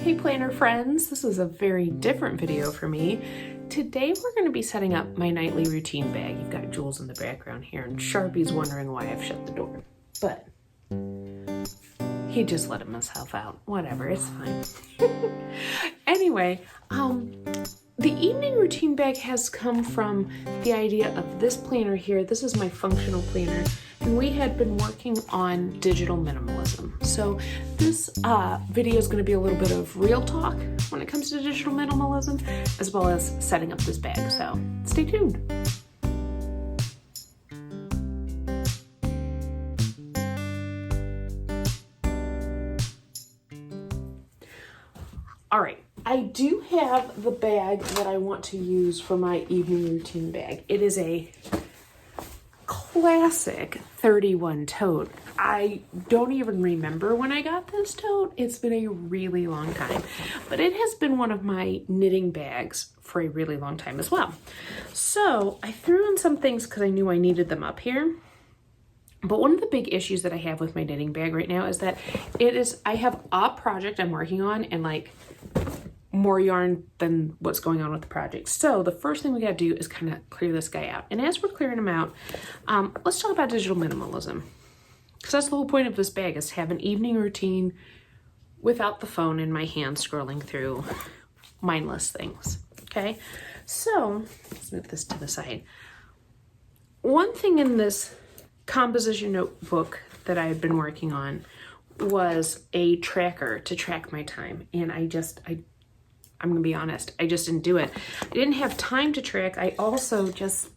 Hey planner friends, this is a very different video for me. Today we're going to be setting up my nightly routine bag. You've got Jules in the background here and Sharpie's wondering why I've shut the door. But he just let himself out. Whatever, it's fine. Anyway, the evening routine bag has come from the idea of this planner here. This is my functional planner, and we had been working on digital minimalism. So this video is going to be a little bit of real talk when it comes to digital minimalism, as well as setting up this bag. So stay tuned. All right, I do have the bag that I want to use for my evening routine bag. It is a classic 31 tote. I don't even remember when I got this tote. It's been a really long time, but it has been one of my knitting bags for a really long time as well. So I threw in some things because I knew I needed them up here. But one of the big issues that I have with my knitting bag right now is that I have a project I'm working on and like more yarn than what's going on with the project. So the first thing we gotta do is kind of clear this guy out. And as we're clearing him out, let's talk about digital minimalism. Because that's the whole point of this bag, is to have an evening routine without the phone in my hand scrolling through mindless things, okay? So let's move this to the side. One thing in this composition notebook that I had been working on was a tracker to track my time. And I'm gonna be honest, I just didn't do it. I didn't have time to track. I also just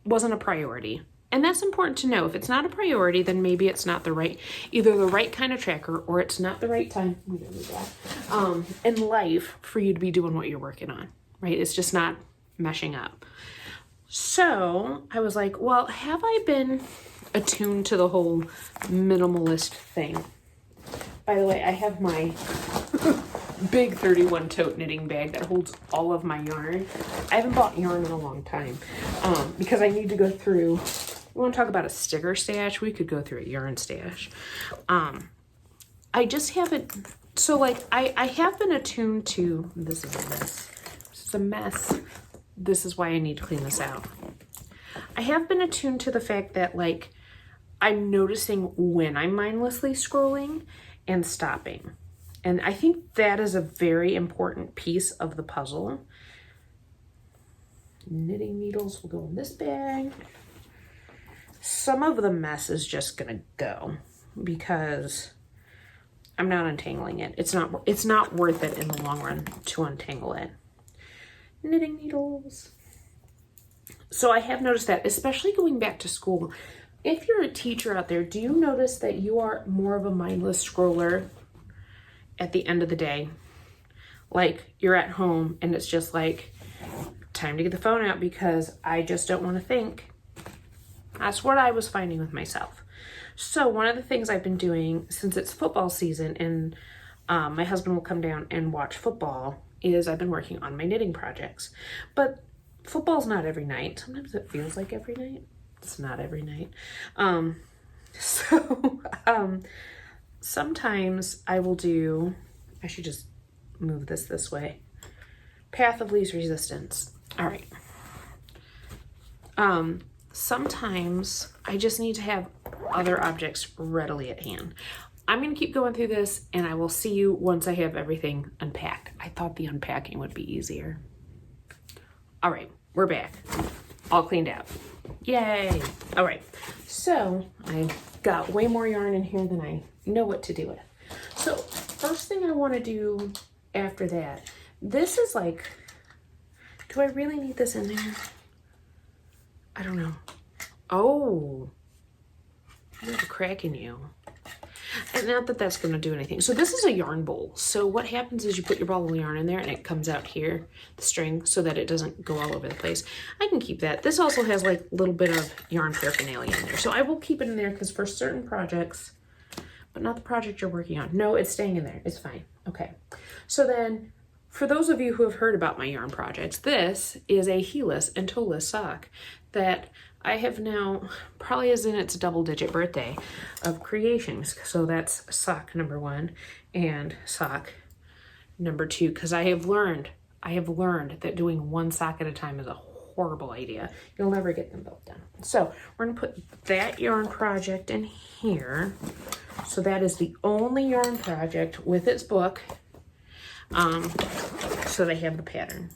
wasn't a priority. And that's important to know. If it's not a priority, then maybe it's not either the right kind of tracker, or it's not the right time in life for you to be doing what you're working on, right? It's just not meshing up. So I was like, well, have I been attuned to the whole minimalist thing? By the way, I have my big 31 tote knitting bag that holds all of my yarn. I haven't bought yarn in a long time because I need to go through. You want to talk about a sticker stash? We could go through a yarn stash. I just haven't. So like I have been attuned to, this is a mess. This is a mess. This is why I need to clean this out. I have been attuned to the fact that like I'm noticing when I'm mindlessly scrolling and stopping. And I think that is a very important piece of the puzzle. Knitting needles will go in this bag. Some of the mess is just gonna go because I'm not untangling it. It's not worth it in the long run to untangle it. Knitting needles. So I have noticed that, especially going back to school. If you're a teacher out there, do you notice that you are more of a mindless scroller at the end of the day? Like you're at home and it's just like, time to get the phone out because I just don't want to think. That's what I was finding with myself. So one of the things I've been doing since it's football season and my husband will come down and watch football is I've been working on my knitting projects. But football's not every night. Sometimes it feels like every night. It's not every night. Sometimes I will do, I should just move this way. Path of least resistance. All right. Sometimes I just need to have other objects readily at hand. I'm going to keep going through this and I will see you once I have everything unpacked. I thought the unpacking would be easier. All right, we're back. All cleaned out. Yay. All right, so I got way more yarn in here than I know what to do with. So first thing I want to do after that, this is like, do I really need this in there? I don't know. Oh, there's a crack in you. And not that that's going to do anything. So this is a yarn bowl. So what happens is you put your ball of yarn in there and it comes out here, the string, so that it doesn't go all over the place. I can keep that. This also has like a little bit of yarn paraphernalia in there. So I will keep it in there because for certain projects, but not the project you're working on. No, it's staying in there. It's fine. Okay. So then for those of you who have heard about my yarn projects, this is a heelless and toeless sock that I have now, probably is in its double-digit birthday of creations. So that's sock number 1 and sock number 2, because I have learned that doing one sock at a time is a horrible idea. You'll never get them both done. So we're gonna put that yarn project in here. So that is the only yarn project with its book. So they have the pattern.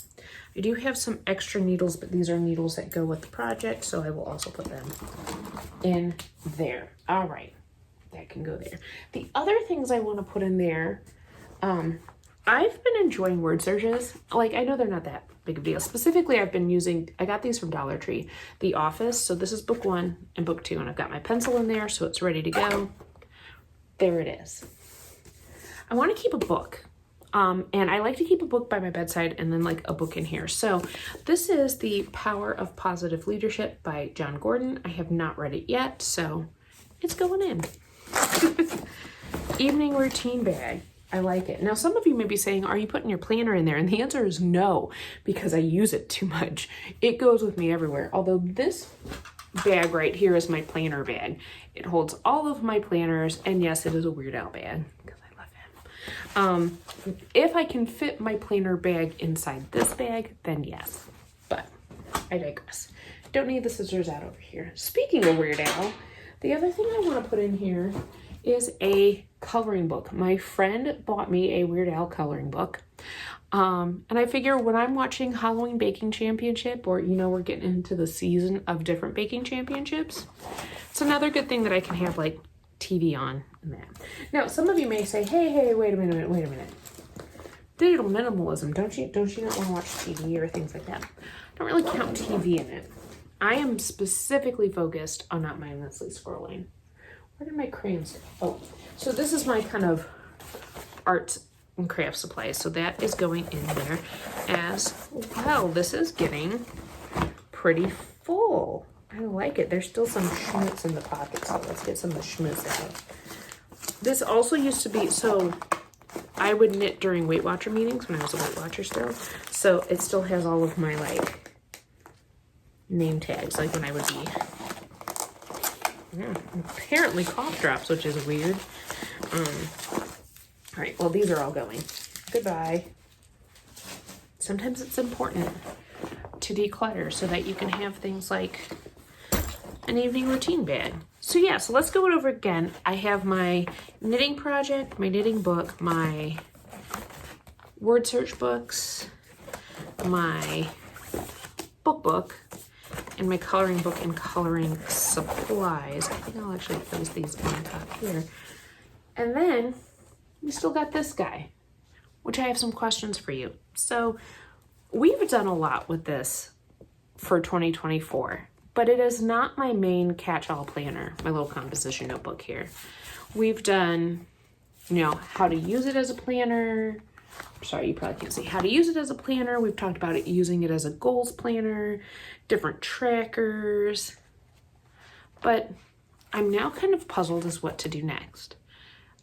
I do have some extra needles, but these are needles that go with the project, so I will also put them in there. All right, that can go there. The other things I want to put in there, I've been enjoying word searches. Like, I know they're not that big of a deal. Specifically, I got these from Dollar Tree, The Office. So this is book 1 and book 2, and I've got my pencil in there, so it's ready to go. There it is. I want to keep a book. And I like to keep a book by my bedside and then like a book in here. So this is The Power of Positive Leadership by John Gordon. I have not read it yet, so it's going in. Evening routine bag. I like it. Now, some of you may be saying, are you putting your planner in there? And the answer is no, because I use it too much. It goes with me everywhere. Although this bag right here is my planner bag. It holds all of my planners, and yes, it is a Weird Al bag. If I can fit my planner bag inside this bag, then yes, but I digress. Don't need the scissors out over here. Speaking of Weird Al, the other thing I want to put in here is a coloring book. My friend bought me a Weird Al coloring book. And I figure when I'm watching Halloween Baking Championship, or, you know, we're getting into the season of different baking championships, it's another good thing that I can have like TV on and that. Now, some of you may say, hey, wait a minute. Digital minimalism, don't you not want to watch TV or things like that? I don't really count TV in it. I am specifically focused on not mindlessly scrolling. Where did my crayons go? Oh, so this is my kind of art and craft supplies. So that is going in there as well. This is getting pretty full. I like it. There's still some schmutz in the pocket, so let's get some of the schmutz out. This also used to be, so I would knit during Weight Watcher meetings when I was a Weight Watcher still. So it still has all of my like name tags, like when I would be, apparently cough drops, which is weird. All right, well, these are all going. Goodbye. Sometimes it's important to declutter so that you can have things like an evening routine bag. So yeah, so let's go over again. I have my knitting project, my knitting book, my word search books, my book, and my coloring book and coloring supplies. I think I'll actually place these on top here. And then we still got this guy, which I have some questions for you. So we've done a lot with this for 2024. But it is not my main catch-all planner, my little composition notebook here. We've done, you know, how to use it as a planner. Sorry, you probably can't see. How to use it as a planner. We've talked about it, using it as a goals planner, different trackers. But I'm now kind of puzzled as what to do next.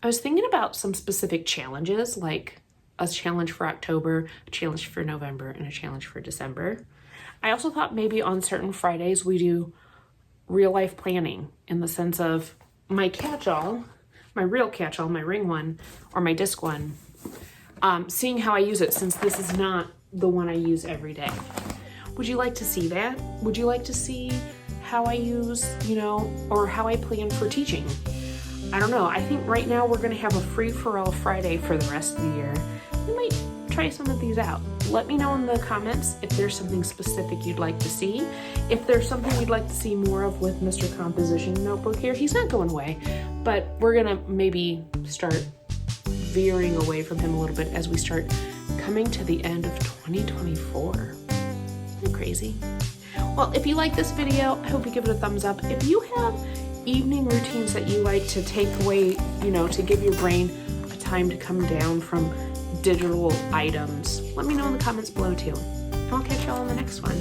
I was thinking about some specific challenges, like a challenge for October, a challenge for November, and a challenge for December. I also thought maybe on certain Fridays we do real life planning, in the sense of my catch-all, my real catch-all, my ring one or my disc one, seeing how I use it, since this is not the one I use every day. Would you like to see that? Would you like to see how I use, you know, or how I plan for teaching? I don't know. I think right now we're going to have a free-for-all Friday for the rest of the year. We might try some of these out. Let me know in the comments if there's something specific you'd like to see. If there's something you'd like to see more of with Mr. Composition Notebook here. He's not going away, but we're gonna maybe start veering away from him a little bit as we start coming to the end of 2024. Isn't that crazy? Well, if you like this video, I hope you give it a thumbs up. If you have evening routines that you like to take away, you know, to give your brain a time to come down from digital items, let me know in the comments below too. And I'll catch y'all on the next one.